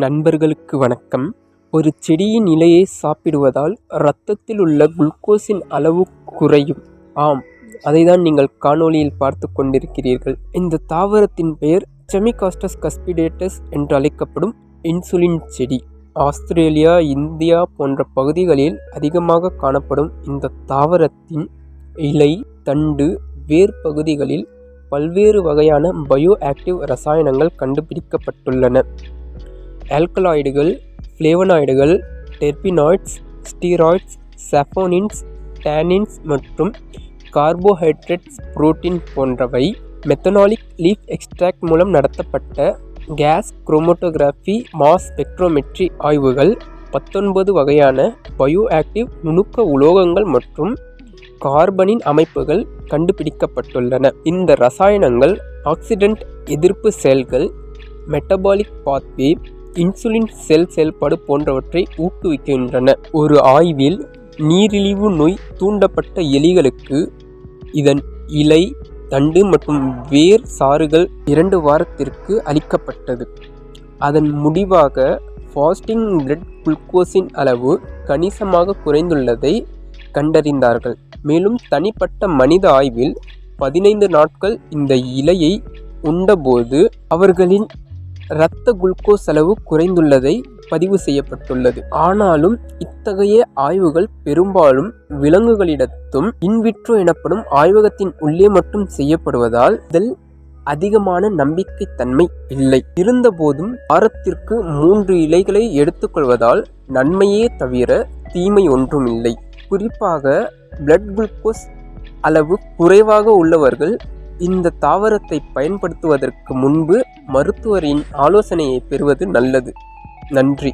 நண்பர்களுக்கு வணக்கம். ஒரு செடியின் இலையை சாப்பிடுவதால் இரத்தத்தில் உள்ள குளுக்கோஸின் அளவு குறையும். ஆம், அதைதான் நீங்கள் காணொளியில் பார்த்து கொண்டிருக்கிறீர்கள். இந்த தாவரத்தின் பெயர் செமிகாஸ்டஸ் கஸ்பிடேட்டஸ் என்று அழைக்கப்படும் இன்சுலின் செடி. ஆஸ்திரேலியா, இந்தியா போன்ற பகுதிகளில் அதிகமாக காணப்படும் இந்த தாவரத்தின் இலை, தண்டு, வேர் பகுதிகளில் பல்வேறு வகையான பயோ ஆக்டிவ் ரசாயனங்கள் கண்டுபிடிக்கப்பட்டுள்ளன. ஆல்கலாய்டுகள், ஃப்ளேவனாய்டுகள், டெர்பினாய்ட்ஸ், ஸ்டீராய்ட்ஸ், சஃபோனின்ஸ், டேனின்ஸ் மற்றும் கார்போஹைட்ரேட்ஸ், புரோட்டீன் போன்றவை. மெத்தனாலிக் லீஃப் எக்ஸ்ட்ராக்ட் மூலம் நடத்தப்பட்ட கேஸ் குரோமட்டோகிராஃபி, மாஸ் ஸ்பெக்ட்ரோமெட்ரி ஆய்வுகள் 19 வகையான பயோ ஆக்டிவ் நுணுக்க உலோகங்கள் மற்றும் கார்பனின் அமைப்புகள் கண்டுபிடிக்கப்பட்டுள்ளன. இந்த ரசாயனங்கள் ஆக்சிடென்ட் எதிர்ப்பு செயல்கள், மெட்டபாலிக் பாத்வே, இன்சுலின் செல் செயல்பாடு போன்றவற்றை ஊக்குவிக்கின்றன. ஒரு ஆய்வில் நீரிழிவு நோய் தூண்டப்பட்ட எலிகளுக்கு இதன் இலை, தண்டு மற்றும் வேர் சாறுகள் 2 வாரத்திற்கு அளிக்கப்பட்டது. அதன் முடிவாக ஃபாஸ்டிங் பிளட் குளுக்கோஸின் அளவு கணிசமாக குறைந்துள்ளதை கண்டறிந்தார்கள். மேலும் தனிப்பட்ட மனித ஆய்வில் 15 நாட்கள் இந்த இலையை உண்டபோது அவர்களின் இரத்த குளுக்கோஸ் அளவு குறைந்துள்ளதை பதிவு செய்யப்பட்டுள்ளது. ஆனாலும் இத்தகைய ஆய்வுகள் பெரும்பாலும் விலங்குகளிடத்தும் இன்விட்ரோ எனப்படும் ஆய்வகத்தின் உள்ளே மட்டும் செய்யப்படுவதால் இதில் அதிகமான நம்பிக்கை தன்மை இல்லை. இருந்தபோதும் வாரத்திற்கு 3 இலைகளை எடுத்துக்கொள்வதால் நன்மையே தவிர தீமை ஒன்றுமில்லை. குறிப்பாக பிளட் குளுக்கோஸ் அளவு குறைவாக உள்ளவர்கள் இந்த தாவரத்தை பயன்படுத்துவதற்கு முன்பு மருத்துவரின் ஆலோசனையை பெறுவது நல்லது. நன்றி.